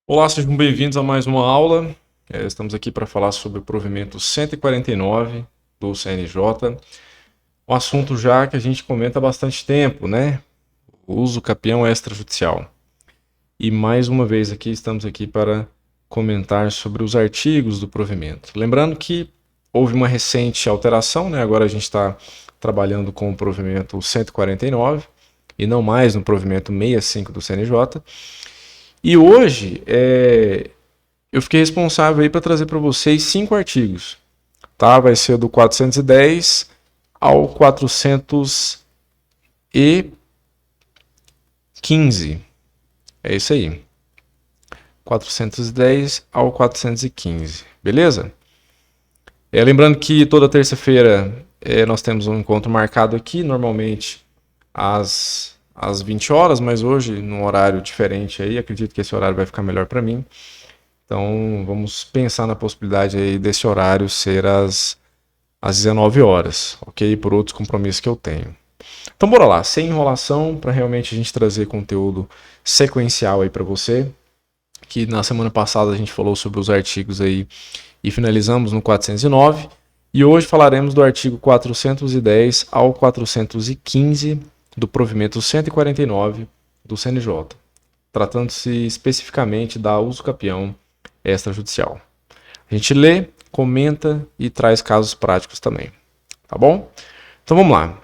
Olá, sejam bem-vindos a mais uma aula. Estamos aqui para falar sobre o provimento 149 do CNJ. Um assunto já que a gente comenta há bastante tempo, né? O uso capião extrajudicial. E mais uma vez aqui estamos aqui para comentar sobre os artigos do provimento. Lembrando que houve uma recente alteração, né? Agora a gente está trabalhando com o provimento 149 e não mais no provimento 65 do CNJ. E hoje eu fiquei responsável aí para trazer para vocês 5 artigos, tá? Vai ser do 410 ao 415. É isso aí. 410 ao 415, beleza? Lembrando que toda terça-feira nós temos um encontro marcado aqui, normalmente às 20 horas, mas hoje num horário diferente aí, acredito que esse horário vai ficar melhor para mim. Então vamos pensar na possibilidade aí desse horário ser às 19 horas, ok? Por outros compromissos que eu tenho. Então bora lá, sem enrolação, para realmente a gente trazer conteúdo sequencial aí para você, que na semana passada a gente falou sobre os artigos aí e finalizamos no 409, e hoje falaremos do artigo 410 ao 415 do provimento 149 do CNJ, tratando-se especificamente da uso capião extrajudicial. A gente lê, comenta e traz casos práticos também, tá bom? Então vamos lá.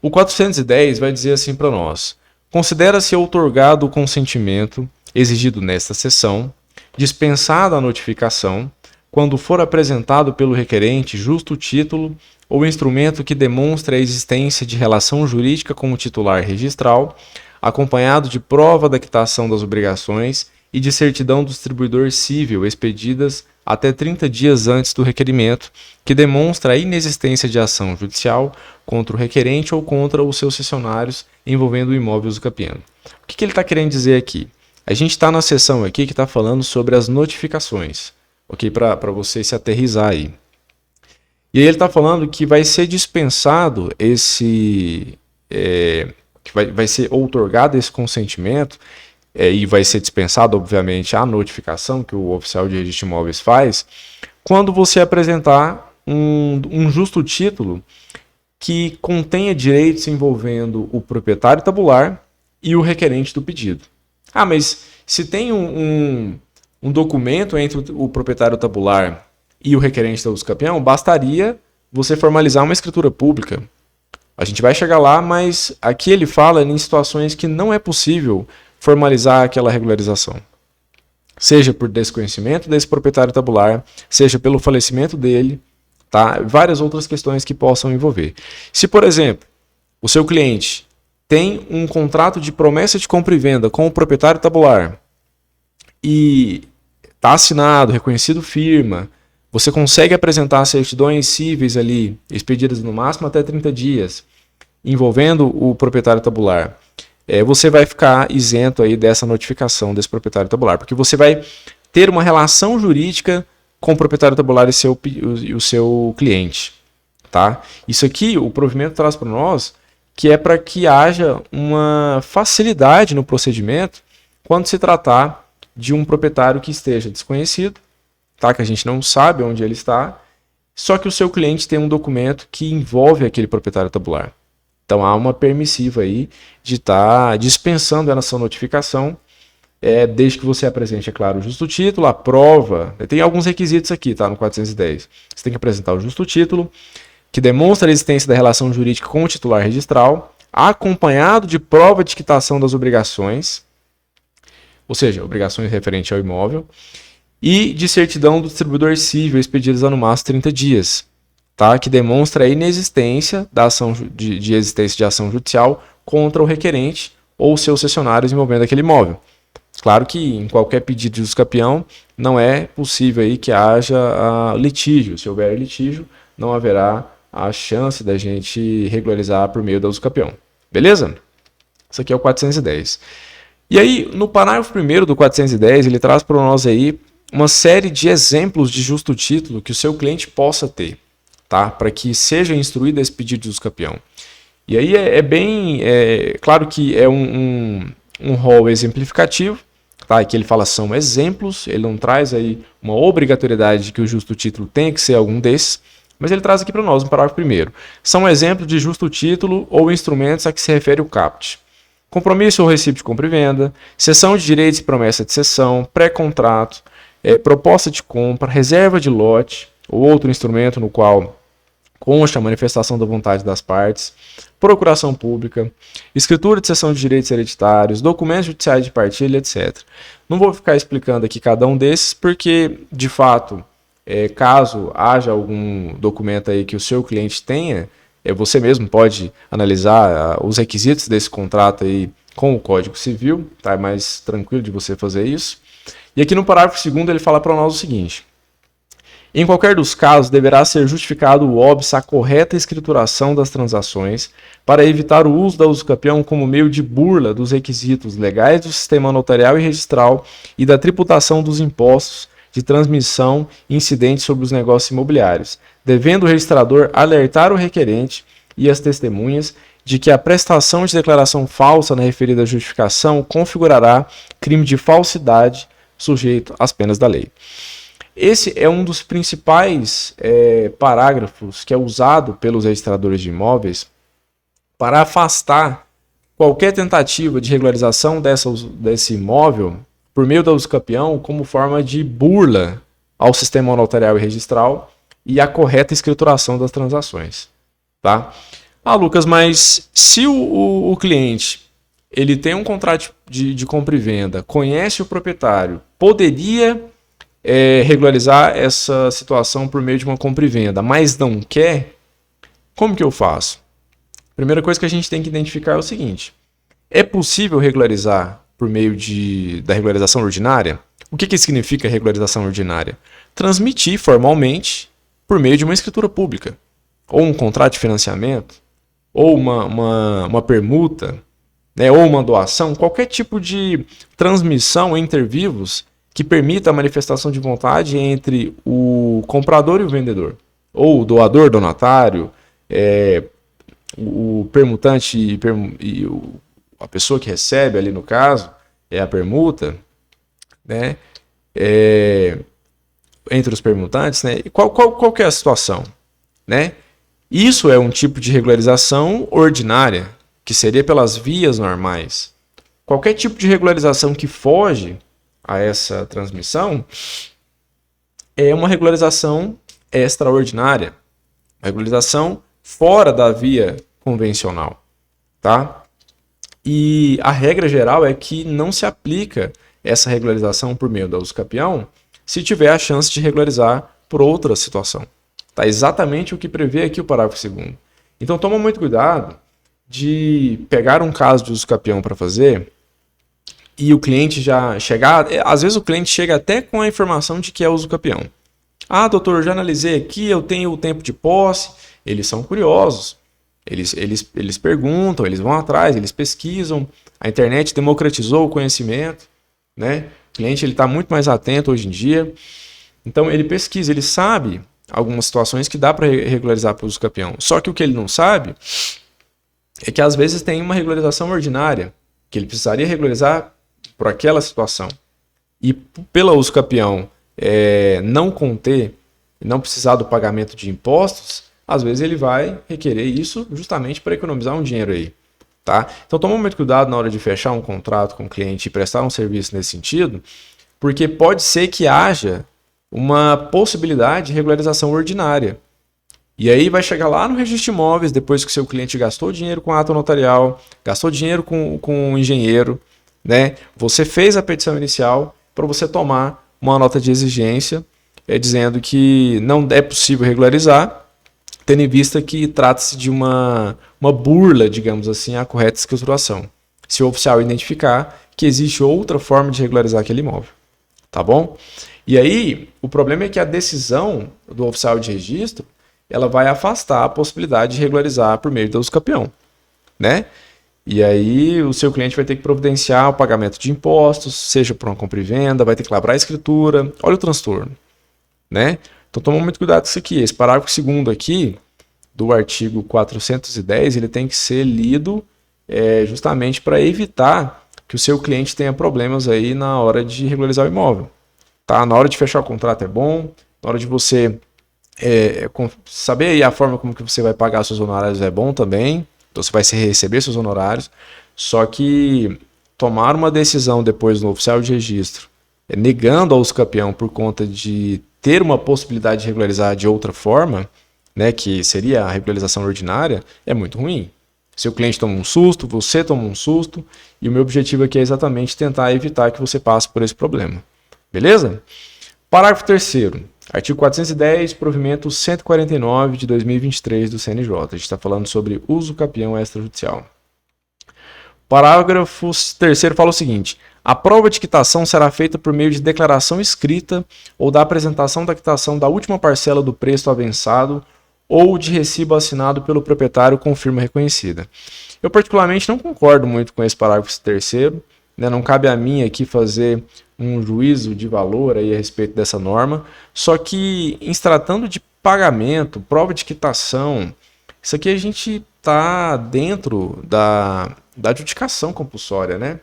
O 410 vai dizer assim para nós: considera-se outorgado o consentimento exigido nesta seção, dispensada a notificação, quando for apresentado pelo requerente justo título ou instrumento que demonstre a existência de relação jurídica com o titular registral, acompanhado de prova da quitação das obrigações e de certidão do distribuidor civil expedidas até 30 dias antes do requerimento, que demonstra a inexistência de ação judicial contra o requerente ou contra os seus cessionários envolvendo o imóvel usucapiano. O que ele está querendo dizer aqui? A gente está na seção aqui que está falando sobre as notificações, ok? Para você se aterrissar aí. E aí ele está falando que vai ser dispensado que vai ser outorgado esse consentimento e vai ser dispensado, obviamente, a notificação que o oficial de registro de imóveis faz, quando você apresentar um justo título que contenha direitos envolvendo o proprietário tabular e o requerente do pedido. Ah, mas se tem um documento entre o proprietário tabular e o requerente da usucapião, bastaria você formalizar uma escritura pública. A gente vai chegar lá, mas aqui ele fala em situações que não é possível formalizar aquela regularização. Seja por desconhecimento desse proprietário tabular, seja pelo falecimento dele, tá? Várias outras questões que possam envolver. Se, por exemplo, o seu cliente tem um contrato de promessa de compra e venda com o proprietário tabular e está assinado, reconhecido firma, você consegue apresentar certidões cíveis ali, expedidas no máximo até 30 dias, envolvendo o proprietário tabular, você vai ficar isento aí dessa notificação desse proprietário tabular, porque você vai ter uma relação jurídica com o proprietário tabular e o seu cliente. Tá? Isso aqui, o provimento traz para nós que é para que haja uma facilidade no procedimento quando se tratar de um proprietário que esteja desconhecido, tá? Que a gente não sabe onde ele está, só que o seu cliente tem um documento que envolve aquele proprietário tabular. Então há uma permissiva aí de estar dispensando essa notificação, desde que você apresente, é claro, o justo título, a prova. Tem alguns requisitos aqui, tá? No 410. Você tem que apresentar o justo título, que demonstra a existência da relação jurídica com o titular registral, acompanhado de prova de quitação das obrigações, ou seja, obrigações referentes ao imóvel, e de certidão do distribuidor civil expedidas há no máximo 30 dias, tá? Que demonstra a inexistência da ação de existência de ação judicial contra o requerente ou seus cessionários envolvendo aquele imóvel. Claro que em qualquer pedido de usucapião não é possível aí que haja litígio. Se houver litígio, não haverá a chance da gente regularizar por meio da usucapião. Beleza? Isso aqui é o 410. E aí, no parágrafo 1º do 410, ele traz para nós aí uma série de exemplos de justo título que o seu cliente possa ter, tá? Para que seja instruído esse pedido de usucapião. E aí claro que é um rol exemplificativo, tá? Aqui ele fala são exemplos, ele não traz aí uma obrigatoriedade de que o justo título tenha que ser algum desses, mas ele traz aqui para nós, no parágrafo primeiro. São exemplos de justo título ou instrumentos a que se refere o caput. Compromisso ou recibo de compra e venda, cessão de direitos e promessa de cessão, pré-contrato, proposta de compra, reserva de lote ou outro instrumento no qual consta a manifestação da vontade das partes, procuração pública, escritura de cessão de direitos hereditários, documentos judiciais de partilha, etc. Não vou ficar explicando aqui cada um desses, porque, de fato, caso haja algum documento aí que o seu cliente tenha, você mesmo pode analisar os requisitos desse contrato aí com o Código Civil, tá? É mais tranquilo de você fazer isso. E aqui no parágrafo 2º ele fala para nós o seguinte: em qualquer dos casos, deverá ser justificado o óbice a correta escrituração das transações para evitar o uso da usucapião como meio de burla dos requisitos legais do sistema notarial e registral e da tributação dos impostos de transmissão incidentes sobre os negócios imobiliários, devendo o registrador alertar o requerente e as testemunhas de que a prestação de declaração falsa na referida justificação configurará crime de falsidade sujeito às penas da lei. Esse é um dos principais parágrafos que é usado pelos registradores de imóveis para afastar qualquer tentativa de regularização desse imóvel por meio da usucapião como forma de burla ao sistema notarial e registral e à correta escrituração das transações. Tá? Ah, Lucas, mas se o cliente ele tem um contrato de compra e venda, conhece o proprietário, poderia regularizar essa situação por meio de uma compra e venda, mas não quer, como que eu faço? Primeira coisa que a gente tem que identificar é o seguinte: é possível regularizar por meio da regularização ordinária? O que significa regularização ordinária? Transmitir formalmente por meio de uma escritura pública, ou um contrato de financiamento, ou uma permuta, né, ou uma doação, qualquer tipo de transmissão inter vivos que permita a manifestação de vontade entre o comprador e o vendedor, ou o doador, donatário, o permutante a pessoa que recebe ali no caso, a permuta, né, entre os permutantes, né, e qual que é a situação? Né? Isso é um tipo de regularização ordinária, que seria pelas vias normais. Qualquer tipo de regularização que foge a essa transmissão é uma regularização extraordinária, uma regularização fora da via convencional, tá? E a regra geral é que não se aplica essa regularização por meio da usucapião se tiver a chance de regularizar por outra situação. Tá? Exatamente o que prevê aqui o parágrafo 2º. Então toma muito cuidado de pegar um caso de usucapião para fazer e o cliente já chegar, às vezes o cliente chega até com a informação de que é usucapião. Ah, doutor, já analisei aqui, eu tenho o tempo de posse. Eles são curiosos, eles perguntam, eles vão atrás, eles pesquisam. A internet democratizou o conhecimento, né? O cliente está muito mais atento hoje em dia. Então ele pesquisa, ele sabe algumas situações que dá para regularizar para o usucapião. Só que o que ele não sabe é que às vezes tem uma regularização ordinária, que ele precisaria regularizar por aquela situação. E pela usucapião não conter, não precisar do pagamento de impostos, às vezes ele vai requerer isso justamente para economizar um dinheiro aí. Tá? Então toma muito cuidado na hora de fechar um contrato com o cliente e prestar um serviço nesse sentido, porque pode ser que haja uma possibilidade de regularização ordinária. E aí vai chegar lá no registro de imóveis, depois que o seu cliente gastou dinheiro com ato notarial, gastou dinheiro com o engenheiro, né? Você fez a petição inicial para você tomar uma nota de exigência dizendo que não é possível regularizar, tendo em vista que trata-se de uma burla, digamos assim, à correta escrituração. Se o oficial identificar que existe outra forma de regularizar aquele imóvel. Tá bom? E aí, o problema é que a decisão do oficial de registro ela vai afastar a possibilidade de regularizar por meio do usucapião, né? E aí o seu cliente vai ter que providenciar o pagamento de impostos, seja por uma compra e venda, vai ter que labrar a escritura. Olha o transtorno, né? Então toma muito cuidado com isso aqui. Esse parágrafo 2º aqui, do artigo 410, ele tem que ser lido justamente para evitar que que o seu cliente tenha problemas aí na hora de regularizar o imóvel. Tá? Na hora de fechar o contrato é bom, na hora de você saber aí a forma como que você vai pagar seus honorários é bom também, então você vai receber seus honorários, só que tomar uma decisão depois no oficial de registro, negando ao usucapião por conta de ter uma possibilidade de regularizar de outra forma, né, que seria a regularização ordinária, é muito ruim. Seu cliente toma um susto, você toma um susto, e o meu objetivo aqui é exatamente tentar evitar que você passe por esse problema. Beleza? Parágrafo 3º. Artigo 410, provimento 149 de 2023 do CNJ. A gente está falando sobre uso capião extrajudicial. Parágrafo 3º fala o seguinte: a prova de quitação será feita por meio de declaração escrita ou da apresentação da quitação da última parcela do preço avançado ou de recibo assinado pelo proprietário com firma reconhecida. Eu particularmente não concordo muito com esse parágrafo 3º, né? Não cabe a mim aqui fazer um juízo de valor aí a respeito dessa norma, só que em se tratando de pagamento, prova de quitação, isso aqui a gente está dentro da adjudicação compulsória, né?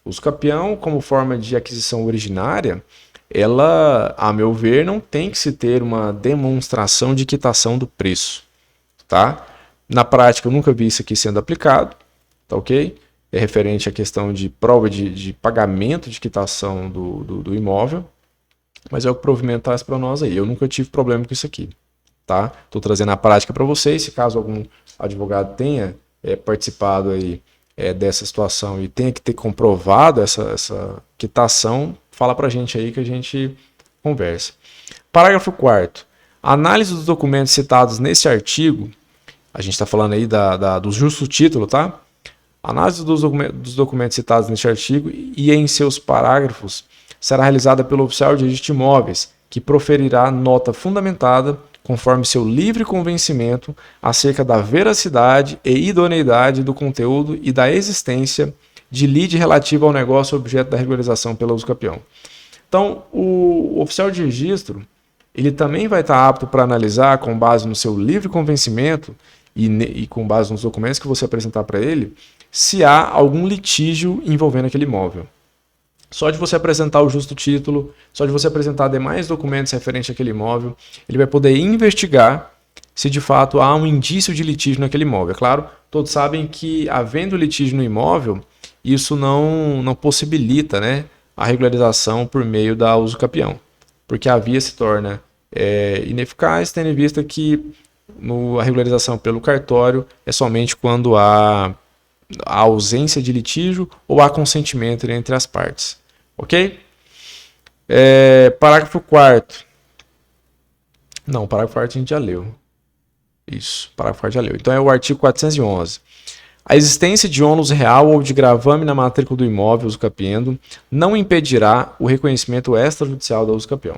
O usucapião, como forma de aquisição originária, ela, a meu ver, não tem que se ter uma demonstração de quitação do preço, tá? Na prática, eu nunca vi isso aqui sendo aplicado, tá ok? É referente à questão de prova de pagamento de quitação do imóvel, mas é o que o provimento traz para nós aí. Eu nunca tive problema com isso aqui, tá? Estou trazendo a prática para vocês, se caso algum advogado tenha participado aí dessa situação e tenha que ter comprovado essa quitação, fala para a gente aí que a gente conversa. Parágrafo 4º. A análise dos documentos citados nesse artigo, a gente está falando aí do justo título, tá? A análise dos documentos citados neste artigo e em seus parágrafos será realizada pelo oficial de registro de imóveis, que proferirá nota fundamentada, conforme seu livre convencimento, acerca da veracidade e idoneidade do conteúdo e da existência de lide relativa ao negócio objeto da regularização pelo usucapião. Então, o oficial de registro, ele também vai estar apto para analisar, com base no seu livre convencimento e com base nos documentos que você apresentar para ele, se há algum litígio envolvendo aquele imóvel. Só de você apresentar o justo título, só de você apresentar demais documentos referentes àquele imóvel, ele vai poder investigar se de fato há um indício de litígio naquele imóvel. É claro, todos sabem que, havendo litígio no imóvel, isso não possibilita, né, a regularização por meio da usucapião, porque a via se torna ineficaz, tendo em vista que a regularização pelo cartório é somente quando há a ausência de litígio ou há consentimento entre as partes. Ok? Parágrafo 4º. Não, o parágrafo 4º a gente já leu. Isso, parágrafo 4º já leu. Então é o artigo 411. A existência de ônus real ou de gravame na matrícula do imóvel usucapiendo não impedirá o reconhecimento extrajudicial da usucapião.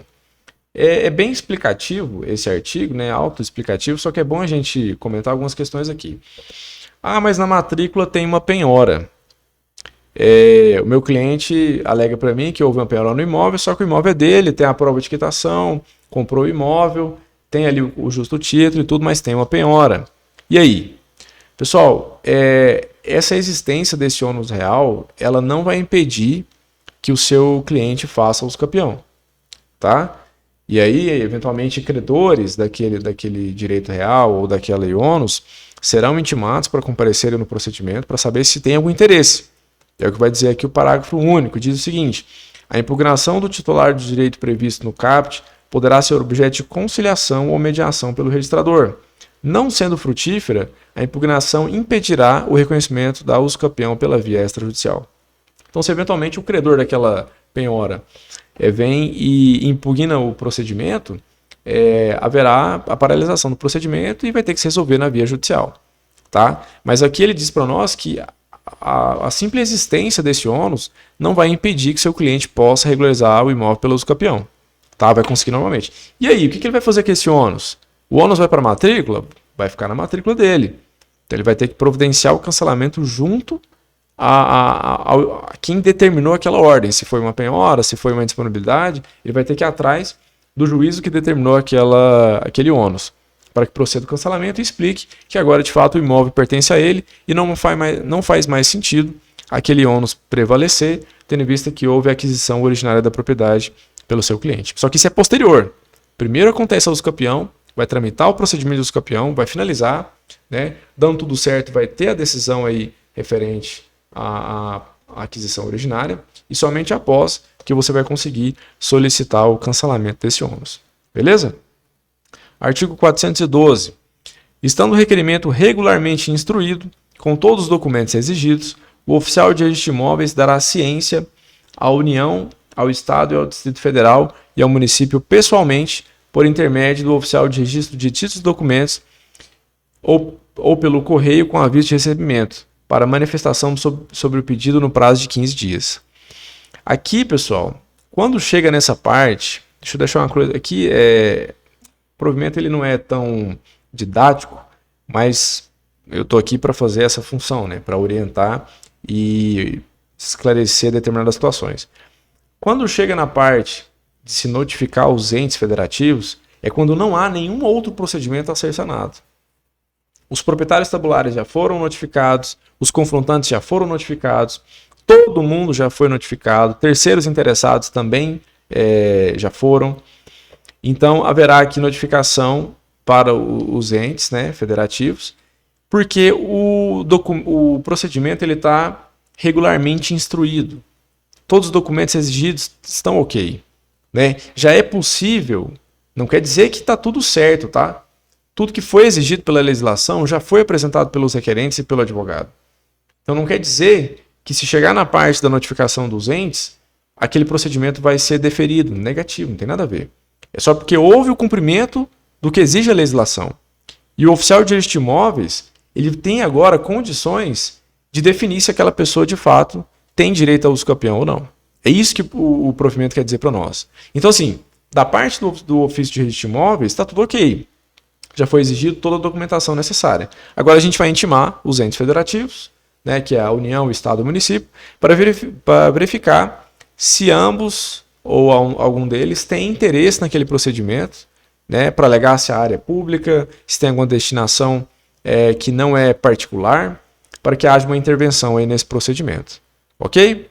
É bem explicativo esse artigo, né? Autoexplicativo, só que é bom a gente comentar algumas questões aqui. Ah, mas na matrícula tem uma penhora. O meu cliente alega para mim que houve uma penhora no imóvel, só que o imóvel é dele, tem a prova de quitação, comprou o imóvel, tem ali o justo título e tudo, mas tem uma penhora. E aí? Pessoal, essa existência desse ônus real, ela não vai impedir que o seu cliente faça usucapião, tá? E aí, eventualmente, credores daquele direito real ou daquele ônus serão intimados para comparecerem no procedimento para saber se tem algum interesse. É o que vai dizer aqui o parágrafo único. Diz o seguinte: a impugnação do titular do direito previsto no caput poderá ser objeto de conciliação ou mediação pelo registrador. Não sendo frutífera, a impugnação impedirá o reconhecimento da usucapião pela via extrajudicial. Então, se eventualmente o credor daquela penhora vem e impugna o procedimento, haverá a paralisação do procedimento e vai ter que se resolver na via judicial. Tá? Mas aqui ele diz para nós que a simples existência desse ônus não vai impedir que seu cliente possa regularizar o imóvel pelo usucapião. Tá? Vai conseguir normalmente. E aí, o que ele vai fazer com esse ônus? O ônus vai para a matrícula? Vai ficar na matrícula dele. Então ele vai ter que providenciar o cancelamento junto a quem determinou aquela ordem. Se foi uma penhora, se foi uma indisponibilidade, ele vai ter que ir atrás do juízo que determinou aquele ônus, para que proceda o cancelamento e explique que agora de fato o imóvel pertence a ele e não faz mais sentido aquele ônus prevalecer, tendo em vista que houve a aquisição originária da propriedade pelo seu cliente. Só que isso é posterior. Primeiro acontece a usucapião, vai tramitar o procedimento de usucapião, vai finalizar, né? Dando tudo certo, vai ter a decisão aí referente à aquisição originária, e somente após que você vai conseguir solicitar o cancelamento desse ônus. Beleza? Artigo 412. Estando o requerimento regularmente instruído, com todos os documentos exigidos, o oficial de registro de imóveis dará ciência à União, ao Estado e ao Distrito Federal e ao município pessoalmente, por intermédio do oficial de registro de títulos e documentos ou pelo correio com aviso de recebimento, para manifestação sobre o pedido no prazo de 15 dias. Aqui, pessoal, quando chega nessa parte, deixa eu deixar uma coisa aqui, o provimento ele não é tão didático, mas eu estou aqui para fazer essa função, né, para orientar e esclarecer determinadas situações. Quando chega na parte de se notificar os entes federativos, é quando não há nenhum outro procedimento a ser sanado. Os proprietários tabulares já foram notificados, os confrontantes já foram notificados, todo mundo já foi notificado, terceiros interessados também já foram. Então, haverá aqui notificação para os entes, né, federativos, porque o procedimento está regularmente instruído. Todos os documentos exigidos estão ok. Né? Já é possível, não quer dizer que está tudo certo, tá? Tudo que foi exigido pela legislação já foi apresentado pelos requerentes e pelo advogado. Então não quer dizer que se chegar na parte da notificação dos entes, aquele procedimento vai ser deferido, negativo, não tem nada a ver. É só porque houve o cumprimento do que exige a legislação. E o oficial de registro de imóveis, ele tem agora condições de definir se aquela pessoa de fato tem direito ao usucapião ou não. É isso que o provimento quer dizer para nós. Então, assim, da parte do ofício de registro de imóveis, está tudo ok. Já foi exigido toda a documentação necessária. Agora a gente vai intimar os entes federativos, né, que é a União, o Estado e o município, para verificar se ambos ou algum deles tem interesse naquele procedimento, né, para alegar se a área é pública, se tem alguma destinação que não é particular, para que haja uma intervenção aí nesse procedimento. Ok?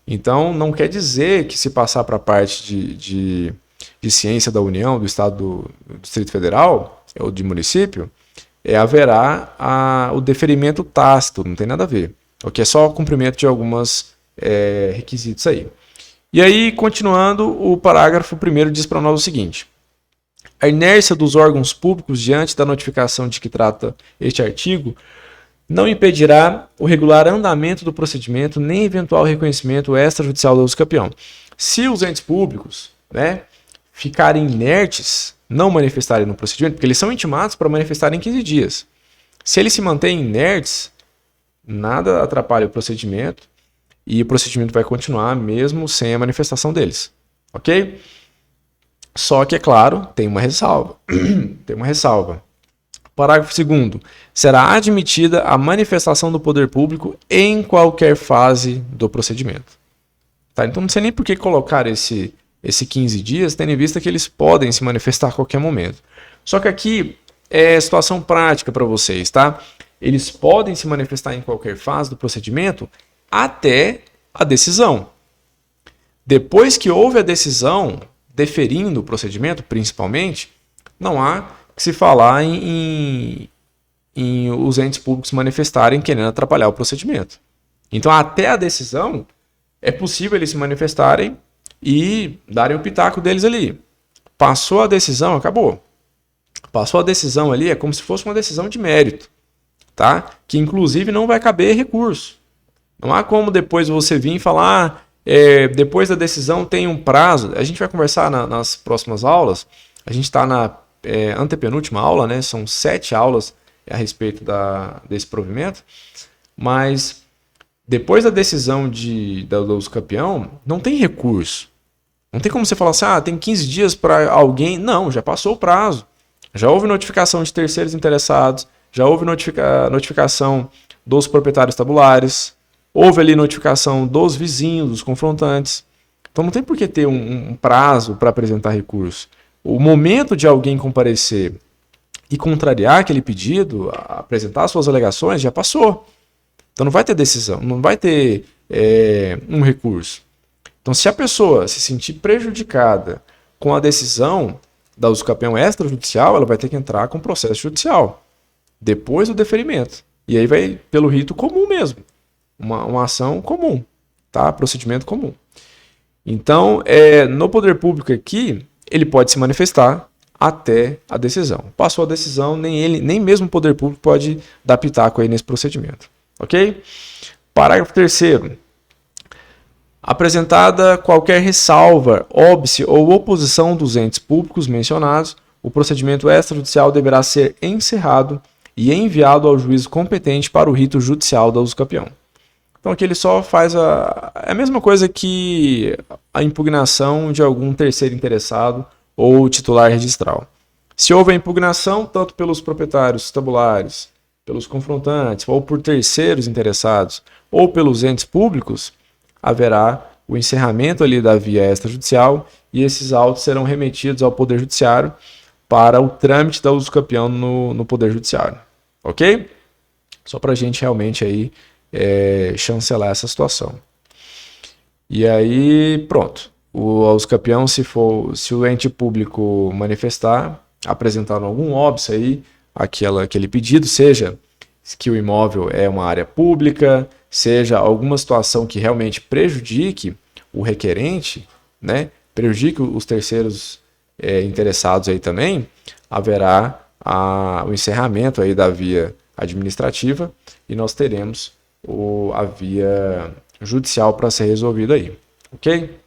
Então, não quer dizer que se passar para a parte de ciência da União, do Estado, do Distrito Federal, ou de município, haverá o deferimento tácito, não tem nada a ver. Ok? É só o cumprimento de alguns requisitos aí. E aí, continuando, o parágrafo 1º diz para nós o seguinte: a inércia dos órgãos públicos diante da notificação de que trata este artigo não impedirá o regular andamento do procedimento nem eventual reconhecimento extrajudicial do usucapião. Se os entes públicos, né, ficarem inertes, não manifestarem no procedimento, porque eles são intimados para manifestarem em 15 dias. Se eles se mantêm inertes, nada atrapalha o procedimento e o procedimento vai continuar mesmo sem a manifestação deles. Ok? Só que, é claro, tem uma ressalva. Tem uma ressalva. Parágrafo 2º. Será admitida a manifestação do poder público em qualquer fase do procedimento. Tá? Então não sei nem por que colocar esse 15 dias, tendo em vista que eles podem se manifestar a qualquer momento. Só que aqui é situação prática para vocês, tá? Eles podem se manifestar em qualquer fase do procedimento até a decisão. Depois que houve a decisão, deferindo o procedimento, principalmente, não há que se falar em os entes públicos manifestarem querendo atrapalhar o procedimento. Então, até a decisão, é possível eles se manifestarem e darem o pitaco deles ali. Passou a decisão, acabou. Passou a decisão ali, é como se fosse uma decisão de mérito, tá? Que inclusive não vai caber recurso. Não há como depois você vir e falar, depois da decisão tem um prazo. A gente vai conversar nas próximas aulas. A gente está na antepenúltima aula, né? São 7 aulas a respeito desse provimento. Mas depois da decisão do usucapião, não tem recurso. Não tem como você falar assim, tem 15 dias para alguém. Não, já passou o prazo. Já houve notificação de terceiros interessados, já houve notificação dos proprietários tabulares, houve ali notificação dos vizinhos, dos confrontantes. Então não tem por que ter um prazo para apresentar recurso. O momento de alguém comparecer e contrariar aquele pedido, apresentar suas alegações, já passou. Então não vai ter decisão, não vai ter um recurso. Então se a pessoa se sentir prejudicada com a decisão da usucapião extrajudicial, ela vai ter que entrar com processo judicial, depois do deferimento. E aí vai pelo rito comum mesmo, uma ação comum, tá? Procedimento comum. Então, no poder público aqui, ele pode se manifestar até a decisão. Passou a decisão, nem mesmo o poder público pode dar pitaco aí nesse procedimento. Ok? Parágrafo 3º. Apresentada qualquer ressalva, óbice ou oposição dos entes públicos mencionados, o procedimento extrajudicial deverá ser encerrado e enviado ao juízo competente para o rito judicial da usucapião. Então aqui ele só faz a mesma coisa que a impugnação de algum terceiro interessado ou titular registral. Se houve a impugnação, tanto pelos proprietários tabulares, pelos confrontantes, ou por terceiros interessados, ou pelos entes públicos, haverá o encerramento ali da via extrajudicial e esses autos serão remetidos ao Poder Judiciário para o trâmite da usucapião no Poder Judiciário. Ok? Só para a gente realmente aí chancelar essa situação. E aí, pronto. O usucapião, se o ente público manifestar, apresentando algum óbice aí, aquele pedido, seja que o imóvel é uma área pública, seja alguma situação que realmente prejudique o requerente, né, prejudique os terceiros interessados aí também, haverá o encerramento aí da via administrativa e nós teremos a via judicial para ser resolvida aí, ok?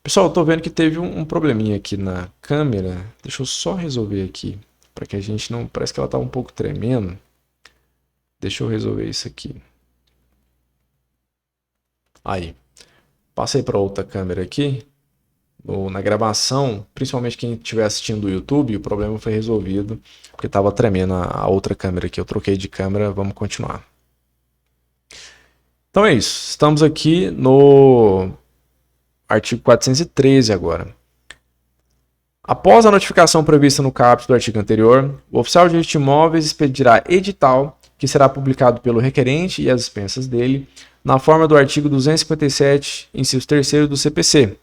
Pessoal, eu tô vendo que teve um probleminha aqui na câmera, deixa eu só resolver aqui, para que a gente não, parece que ela tá um pouco tremendo, deixa eu resolver isso aqui. Aí, passei para outra câmera aqui, na gravação, principalmente quem estiver assistindo do YouTube, o problema foi resolvido, porque estava tremendo a outra câmera aqui, eu troquei de câmera, vamos continuar. Então é isso, estamos aqui no artigo 413 agora. Após a notificação prevista no caput do artigo anterior, o oficial de registro de imóveis expedirá edital, que será publicado pelo requerente e as dispensas dele, na forma do artigo 257, inciso 3º do CPC,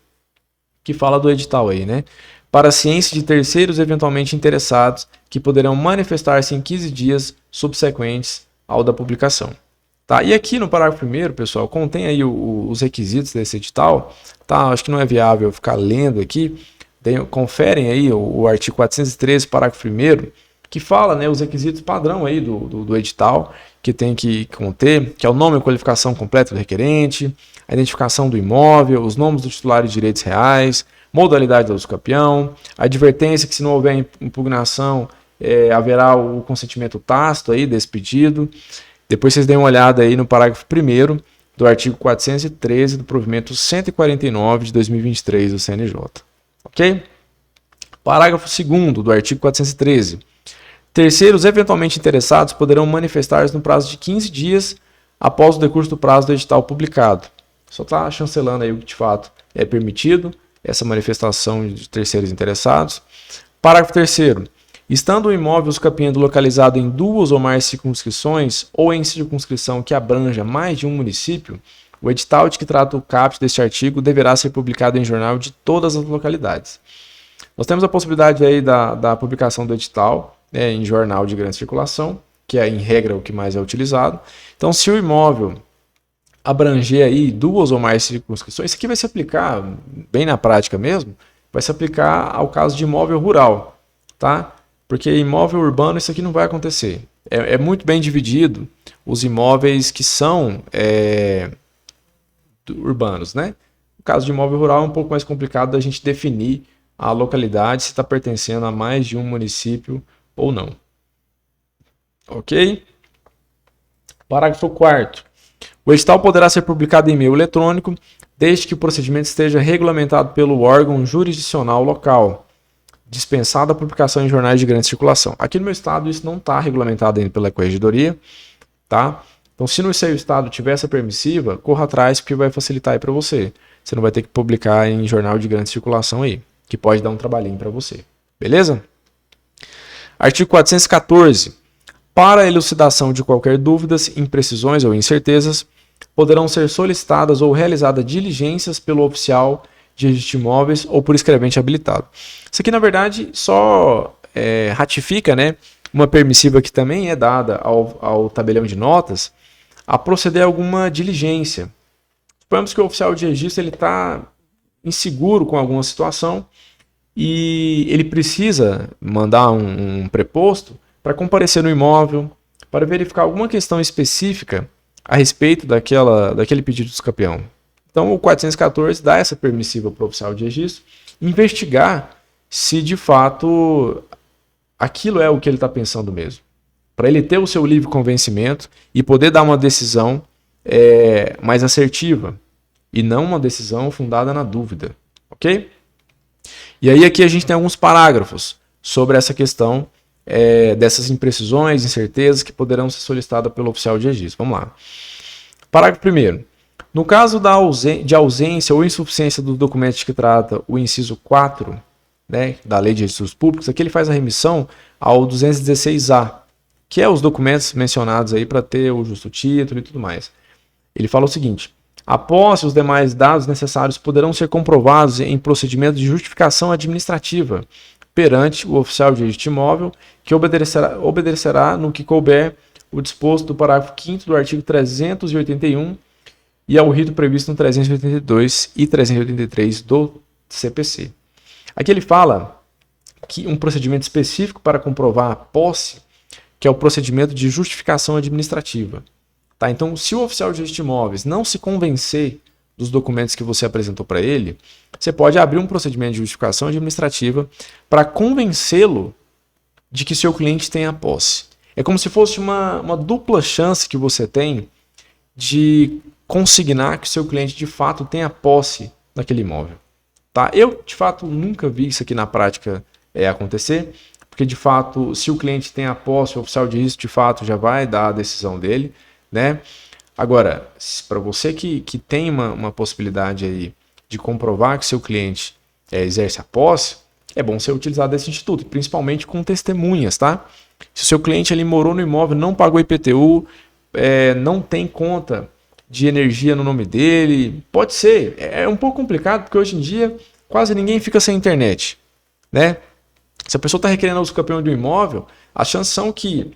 que fala do edital aí, né? Para a ciência de terceiros eventualmente interessados, que poderão manifestar-se em 15 dias subsequentes ao da publicação. Tá? E aqui no parágrafo 1º, pessoal, contém aí os requisitos desse edital, tá? Acho que não é viável ficar lendo aqui, conferem aí o artigo 413, parágrafo 1º, que fala, né, os requisitos padrão aí do edital, que tem que conter, que é o nome e qualificação completa do requerente, a identificação do imóvel, os nomes dos titulares de direitos reais, modalidade da usucapião, a advertência que se não houver impugnação, haverá o consentimento tácito aí desse pedido. Depois vocês deem uma olhada aí no parágrafo 1º do artigo 413 do provimento 149 de 2023 do CNJ. Ok? Parágrafo 2º do artigo 413. Terceiros eventualmente interessados poderão manifestar-se no prazo de 15 dias após o decurso do prazo do edital publicado. Só está chancelando aí o que de fato é permitido, essa manifestação de terceiros interessados. Parágrafo 3º. Estando o imóvel usucapiando localizado em duas ou mais circunscrições ou em circunscrição que abranja mais de um município, o edital de que trata o caput deste artigo deverá ser publicado em jornal de todas as localidades. Nós temos a possibilidade aí da publicação do edital em jornal de grande circulação, que é em regra o que mais é utilizado. Então, se o imóvel abranger aí duas ou mais circunscrições, isso aqui vai se aplicar, bem na prática mesmo, vai se aplicar ao caso de imóvel rural, tá? Porque imóvel urbano isso aqui não vai acontecer. É muito bem dividido os imóveis que são urbanos, né? No caso de imóvel rural é um pouco mais complicado da gente definir a localidade, se está pertencendo a mais de um município ou não. Ok? Parágrafo 4º. O edital poderá ser publicado em meio eletrônico, desde que o procedimento esteja regulamentado pelo órgão jurisdicional local, dispensada a publicação em jornais de grande circulação. Aqui no meu estado isso não está regulamentado ainda pela corregedoria, tá? Então se no seu estado tiver essa permissiva, corra atrás porque vai facilitar aí para você. Você não vai ter que publicar em jornal de grande circulação aí, que pode dar um trabalhinho para você. Beleza? Artigo 414. Para a elucidação de qualquer dúvidas, imprecisões ou incertezas, poderão ser solicitadas ou realizadas diligências pelo oficial de registro de imóveis ou por escrevente habilitado. Isso aqui, na verdade, só ratifica, né, uma permissiva que também é dada ao tabelião de notas a proceder a alguma diligência. Suponhamos que o oficial de registro está inseguro com alguma situação e ele precisa mandar um preposto para comparecer no imóvel, para verificar alguma questão específica a respeito daquele pedido do escapião. Então, o 414 dá essa permissiva para o oficial de registro investigar se, de fato, aquilo é o que ele está pensando mesmo. Para ele ter o seu livre convencimento e poder dar uma decisão mais assertiva e não uma decisão fundada na dúvida. Ok? E aí aqui a gente tem alguns parágrafos sobre essa questão dessas imprecisões, incertezas que poderão ser solicitadas pelo oficial de registro. Vamos lá. Parágrafo 1º. No caso de ausência ou insuficiência dos documentos que trata o inciso 4, né, da Lei de Registros Públicos, aqui ele faz a remissão ao 216A, que é os documentos mencionados aí para ter o justo título e tudo mais. Ele fala o seguinte: a posse e os demais dados necessários poderão ser comprovados em procedimento de justificação administrativa perante o oficial de registro imóvel, que obedecerá no que couber o disposto do parágrafo 5º do artigo 381 e ao rito previsto no 382 e 383 do CPC. Aqui ele fala que um procedimento específico para comprovar a posse, que é o procedimento de justificação administrativa. Tá? Então, se o oficial de registro de imóveis não se convencer dos documentos que você apresentou para ele, você pode abrir um procedimento de justificação administrativa para convencê-lo de que seu cliente tem a posse. É como se fosse uma dupla chance que você tem de consignar que seu cliente de fato tenha posse daquele imóvel. Tá? Eu, de fato, nunca vi isso aqui na prática acontecer, porque, de fato, se o cliente tem a posse, o oficial de registro, de fato, já vai dar a decisão dele, né? Agora, para você que tem uma possibilidade aí de comprovar que seu cliente exerce a posse, é bom você utilizar desse instituto, principalmente com testemunhas, tá? Se o seu cliente ali morou no imóvel, não pagou IPTU, não tem conta de energia no nome dele, pode ser. É um pouco complicado, porque hoje em dia quase ninguém fica sem internet, né? Se a pessoa está requerendo uso campeão de um imóvel, as chances são que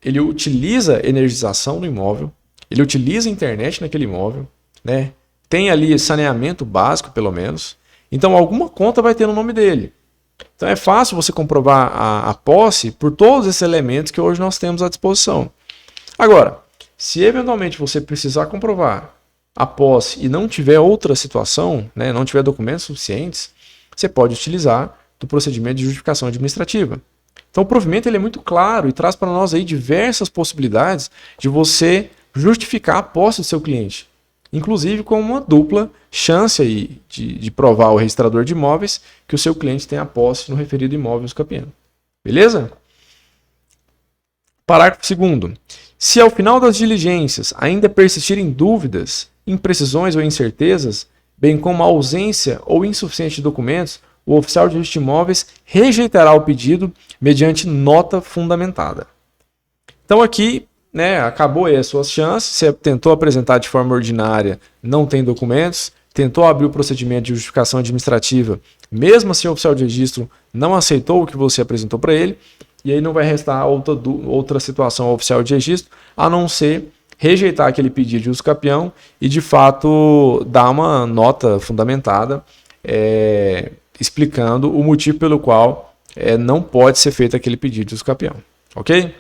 ele utiliza energização no imóvel, ele utiliza internet naquele imóvel, né? Tem ali saneamento básico, pelo menos. Então, alguma conta vai ter no nome dele. Então, é fácil você comprovar a posse por todos esses elementos que hoje nós temos à disposição. Agora, se eventualmente você precisar comprovar a posse e não tiver outra situação, né, não tiver documentos suficientes, você pode utilizar do procedimento de justificação administrativa. Então, o provimento ele é muito claro e traz para nós aí diversas possibilidades de você justificar a posse do seu cliente, inclusive com uma dupla chance aí de provar ao registrador de imóveis que o seu cliente tem a posse no referido imóvel usucapiano. Beleza? Parágrafo 2º. Se ao final das diligências ainda persistirem dúvidas, imprecisões ou incertezas, bem como a ausência ou insuficiente de documentos, o oficial de registro de imóveis rejeitará o pedido mediante nota fundamentada. Então aqui, né, acabou aí as suas chances, você tentou apresentar de forma ordinária, não tem documentos, tentou abrir o procedimento de justificação administrativa, mesmo assim o oficial de registro não aceitou o que você apresentou para ele, e aí não vai restar outra situação ao oficial de registro, a não ser rejeitar aquele pedido de uso capião e de fato dar uma nota fundamentada, explicando o motivo pelo qual não pode ser feito aquele pedido de uso capião. Ok?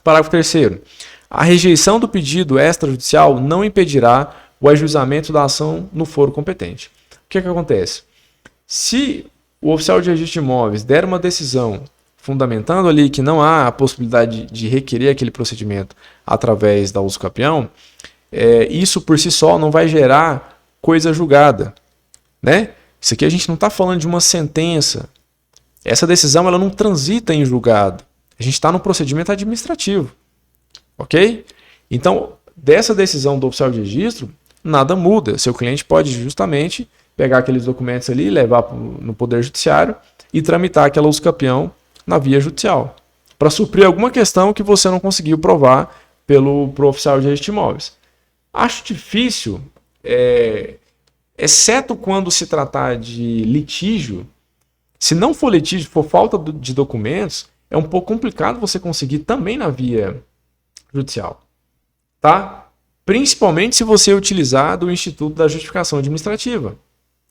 Parágrafo 3º. A rejeição do pedido extrajudicial não impedirá o ajuizamento da ação no foro competente. O que acontece? Se o oficial de registro de imóveis der uma decisão fundamentando ali que não há a possibilidade de requerer aquele procedimento através da uso capião, isso por si só não vai gerar coisa julgada, né? Isso aqui a gente não está falando de uma sentença. Essa decisão ela não transita em julgado. A gente está no procedimento administrativo. Ok? Então, dessa decisão do oficial de registro, nada muda. Seu cliente pode justamente pegar aqueles documentos ali, levar no Poder Judiciário e tramitar aquela uso capião na via judicial. para suprir alguma questão que você não conseguiu provar pro oficial de registro de imóveis. Acho difícil, exceto quando se tratar de litígio. Se não for litígio, for falta de documentos, é um pouco complicado você conseguir também na via judicial, tá? Principalmente se você utilizar do Instituto da Justificação Administrativa,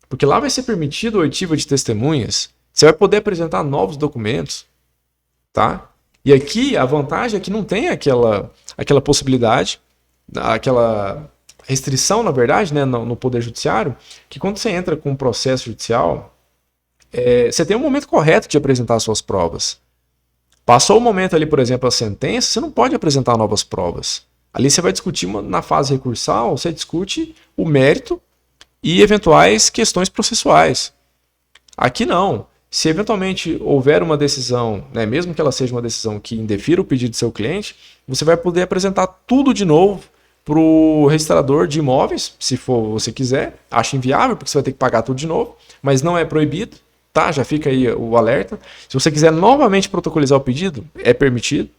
porque lá vai ser permitido a oitiva de testemunhas, você vai poder apresentar novos documentos, tá? E aqui a vantagem é que não tem aquela possibilidade, aquela restrição, na verdade, né, no Poder Judiciário, que quando você entra com um processo judicial, você tem um momento correto de apresentar suas provas. Passou o momento ali, por exemplo, a sentença, você não pode apresentar novas provas. Ali você vai discutir na fase recursal, você discute o mérito e eventuais questões processuais. Aqui não. Se eventualmente houver uma decisão, né, mesmo que ela seja uma decisão que indefira o pedido do seu cliente, você vai poder apresentar tudo de novo para o registrador de imóveis, se for você quiser. Acho inviável, porque você vai ter que pagar tudo de novo, mas não é proibido. Tá, já fica aí o alerta. Se você quiser novamente protocolizar o pedido, é permitido.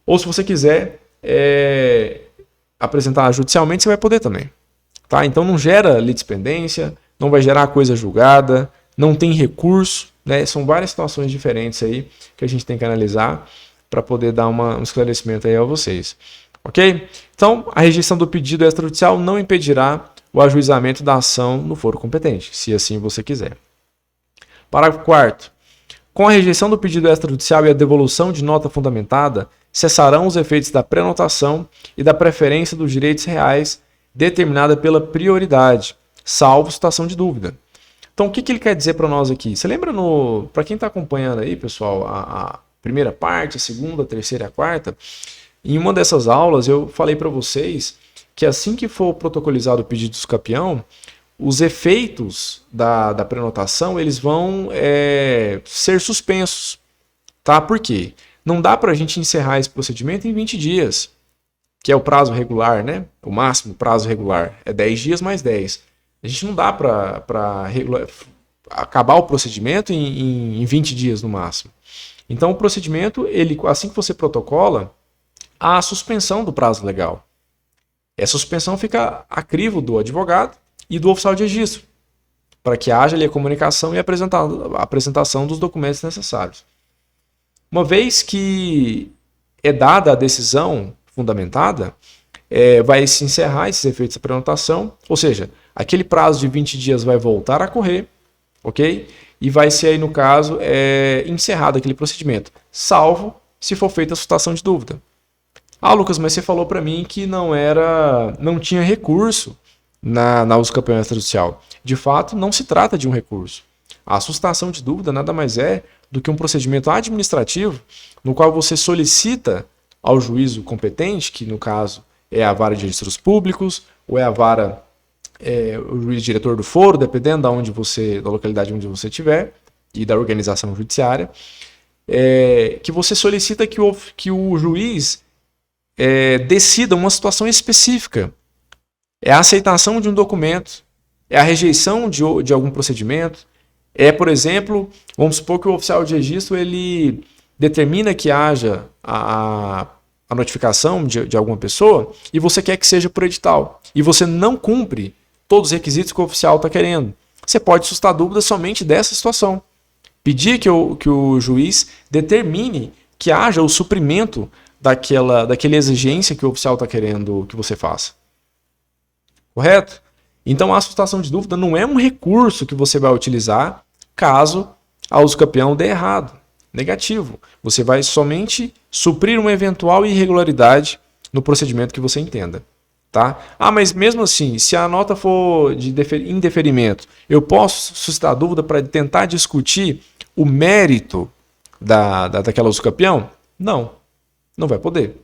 Ou se você quiser apresentar judicialmente, você vai poder também. Tá? Então não gera litispendência, não vai gerar coisa julgada, não tem recurso. Né? São várias situações diferentes aí que a gente tem que analisar para poder dar um esclarecimento aí a vocês. Ok? Então, a rejeição do pedido extrajudicial não impedirá o ajuizamento da ação no foro competente, se assim você quiser. Parágrafo 4º. Com a rejeição do pedido extrajudicial e a devolução de nota fundamentada, cessarão os efeitos da prenotação e da preferência dos direitos reais determinada pela prioridade, salvo situação de dúvida. Então, o que ele quer dizer para nós aqui? Você lembra, para quem está acompanhando aí, pessoal, a primeira parte, a segunda, a terceira e a quarta? Em uma dessas aulas, eu falei para vocês que assim que for protocolizado o pedido do escapião, os efeitos da prenotação eles vão ser suspensos. Tá? Por quê? Não dá para a gente encerrar esse procedimento em 20 dias, que é o prazo regular, né? O máximo prazo regular é 10 dias mais 10. A gente não dá para acabar o procedimento em 20 dias no máximo. Então o procedimento, assim que você protocola, há a suspensão do prazo legal. Essa suspensão fica a crivo do advogado e do oficial de registro, para que haja ali a comunicação e a apresentação dos documentos necessários. Uma vez que é dada a decisão fundamentada, vai se encerrar esses efeitos da prenotação, ou seja, aquele prazo de 20 dias vai voltar a correr, ok? E vai ser aí, no caso, encerrado aquele procedimento, salvo se for feita a situação de dúvida. Ah, Lucas, mas você falou para mim que não tinha recurso na usucapião extrajudicial. De fato, não se trata de um recurso. A sustação de dúvida nada mais é do que um procedimento administrativo no qual você solicita ao juízo competente, que no caso é a vara de registros públicos ou é a vara, o juiz diretor do foro, dependendo da localidade onde você estiver e da organização judiciária, que você solicita que o juiz decida uma situação específica. É a aceitação de um documento, é a rejeição de algum procedimento, por exemplo, vamos supor que o oficial de registro ele determina que haja a notificação de alguma pessoa e você quer que seja por edital e você não cumpre todos os requisitos que o oficial está querendo. Você pode suscitar dúvida somente dessa situação. Pedir que o juiz determine que haja o suprimento daquela exigência que o oficial está querendo que você faça. Correto? Então a sustação de dúvida não é um recurso que você vai utilizar caso a usucapião dê errado, negativo. Você vai somente suprir uma eventual irregularidade no procedimento que você entenda. Tá? Ah, mas mesmo assim, se a nota for de indeferimento, eu posso suscitar dúvida para tentar discutir o mérito daquela usucapião? Não, não vai poder.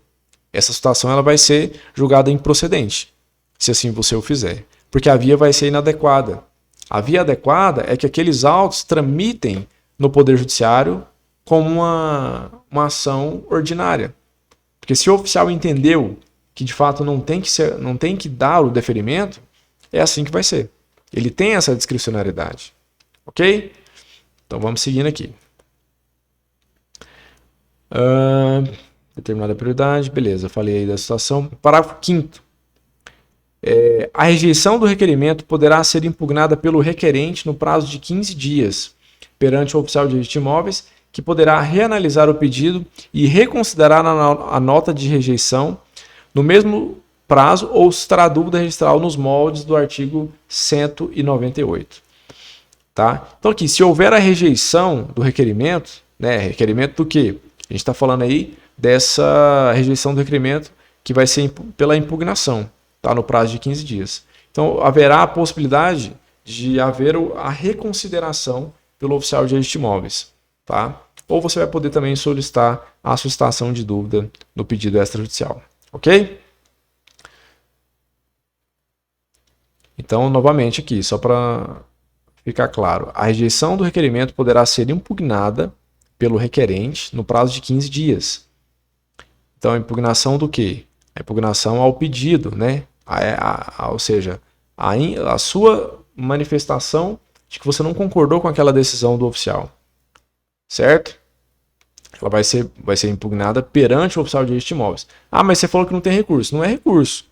Essa situação ela vai ser julgada improcedente, se assim você o fizer. Porque a via vai ser inadequada. A via adequada é que aqueles autos tramitem no Poder Judiciário como uma ação ordinária. Porque se o oficial entendeu que de fato não tem que dar o deferimento, é assim que vai ser. Ele tem essa discricionariedade. Ok? Então vamos seguindo aqui. Determinada prioridade, beleza, falei aí da situação. Parágrafo 5º. A rejeição do requerimento poderá ser impugnada pelo requerente no prazo de 15 dias perante o oficial de registro de imóveis, que poderá reanalisar o pedido e reconsiderar a nota de rejeição no mesmo prazo ou se terá dúvida registral nos moldes do artigo 198. Tá? Então aqui, se houver a rejeição do requerimento, né, requerimento do quê? A gente está falando aí dessa rejeição do requerimento que vai ser pela impugnação, tá? No prazo de 15 dias. Então haverá a possibilidade de haver a reconsideração pelo oficial de registro de imóveis. Tá? Ou você vai poder também solicitar a suscitação de dúvida no pedido extrajudicial. Ok? Então, novamente aqui, só para ficar claro, a rejeição do requerimento poderá ser impugnada pelo requerente no prazo de 15 dias. Então, a impugnação do quê? A impugnação ao pedido, né? Ou seja, a sua manifestação de que você não concordou com aquela decisão do oficial. Certo? Ela vai ser impugnada perante o oficial de registro de imóveis. Ah, mas você falou que não tem recurso. Não é recurso.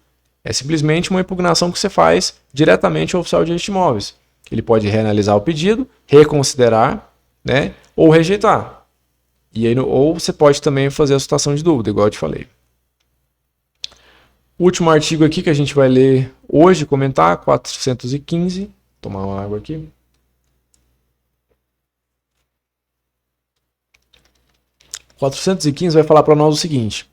É simplesmente uma impugnação que você faz diretamente ao oficial de registro de imóveis. Ele pode reanalisar o pedido, reconsiderar, né, ou rejeitar. E aí, ou você pode também fazer a suscitação de dúvida, igual eu te falei. O último artigo aqui que a gente vai ler hoje, comentar, 415. Vou tomar uma água aqui. 415 vai falar para nós o seguinte: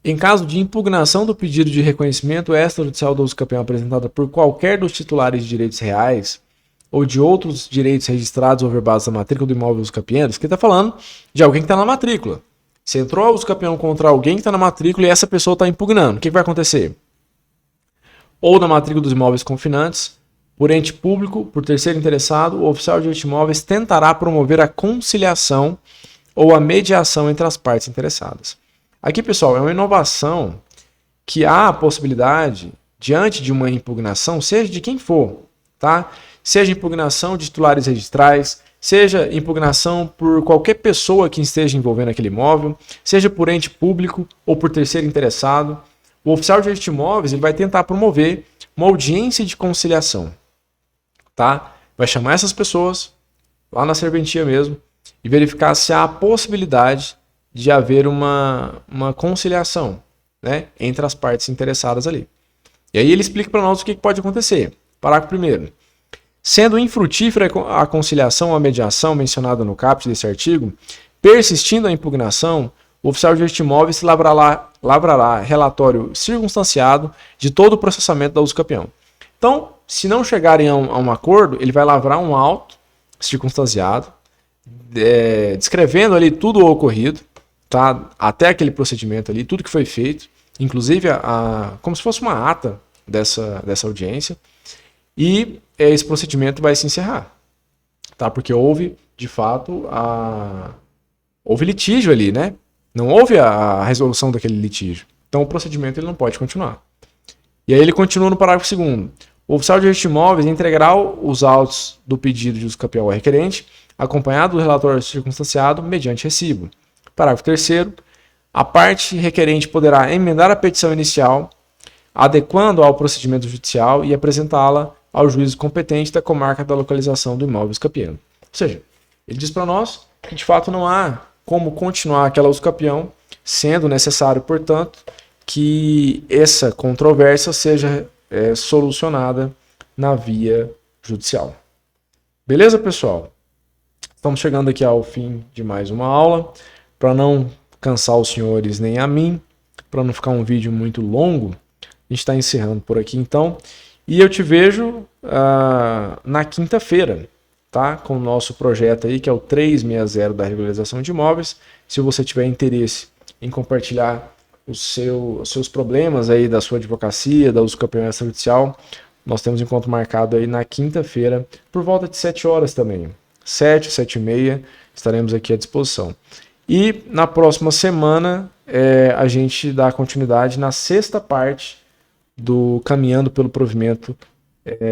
em caso de impugnação do pedido de reconhecimento extrajudicial do uso campeão apresentada por qualquer dos titulares de direitos reais ou de outros direitos registrados ou verbados na matrícula do imóvel usucapião, que está falando de alguém que está na matrícula. Você entrou a usucapião contra alguém que está na matrícula e essa pessoa está impugnando. O que vai acontecer? Ou na matrícula dos imóveis confinantes, por ente público, por terceiro interessado, o oficial de direito de imóveis tentará promover a conciliação ou a mediação entre as partes interessadas. Aqui, pessoal, é uma inovação que há a possibilidade, diante de uma impugnação, seja de quem for, tá? Seja impugnação de titulares registrais, seja impugnação por qualquer pessoa que esteja envolvendo aquele imóvel, seja por ente público ou por terceiro interessado, o oficial de registro de imóveis ele vai tentar promover uma audiência de conciliação, tá? Vai chamar essas pessoas lá na serventia mesmo e verificar se há a possibilidade de haver uma conciliação, né, entre as partes interessadas ali. E aí ele explica para nós o que pode acontecer. Parágrafo 1º. Sendo infrutífera a conciliação ou a mediação mencionada no caput desse artigo, persistindo a impugnação, o oficial de registro de imóveis lavrará relatório circunstanciado de todo o processamento da usucapião. Então, se não chegarem a um acordo, ele vai lavrar um auto circunstanciado, descrevendo ali tudo o ocorrido, tá? Até aquele procedimento ali, tudo que foi feito, inclusive como se fosse uma ata dessa audiência, e esse procedimento vai se encerrar, tá? Porque houve, de fato, houve litígio ali, né? Não houve a resolução daquele litígio. Então o procedimento ele não pode continuar. E aí ele continua no parágrafo 2º. O oficial de registro de imóveis entregará os autos do pedido de usucapião ao requerente, acompanhado do relatório circunstanciado, mediante recibo. Parágrafo 3º. A parte requerente poderá emendar a petição inicial, adequando ao procedimento judicial e apresentá-la ao juízo competente da comarca da localização do imóvel usucapião. Ou seja, ele diz para nós que de fato não há como continuar aquela usucapião, sendo necessário, portanto, que essa controvérsia seja solucionada na via judicial. Beleza, pessoal? Estamos chegando aqui ao fim de mais uma aula. Para não cansar os senhores nem a mim, para não ficar um vídeo muito longo, a gente está encerrando por aqui então. E eu te vejo na quinta-feira, tá? Com o nosso projeto aí, que é o 360 da regularização de imóveis. Se você tiver interesse em compartilhar os seus problemas aí da sua advocacia, da usucapião extrajudicial, nós temos encontro marcado aí na quinta-feira, por volta de 7 horas também. 7, 7h30, estaremos aqui à disposição. E na próxima semana a gente dá continuidade na sexta parte do Caminhando pelo Provimento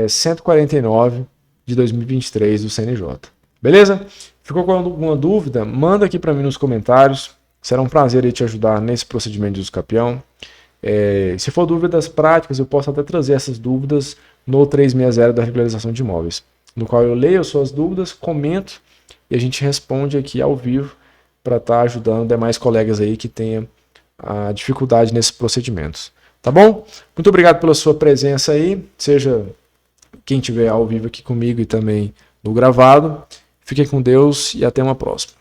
149 de 2023 do CNJ. Beleza? Ficou com alguma dúvida? Manda aqui para mim nos comentários. Será um prazer aí te ajudar nesse procedimento de uso capião. Se for dúvidas práticas, eu posso até trazer essas dúvidas no 360 da regularização de imóveis, no qual eu leio as suas dúvidas, comento e a gente responde aqui ao vivo para estar ajudando demais colegas aí que tenham a dificuldade nesses procedimentos. Tá bom? Muito obrigado pela sua presença aí, seja quem estiver ao vivo aqui comigo e também no gravado. Fiquem com Deus e até uma próxima.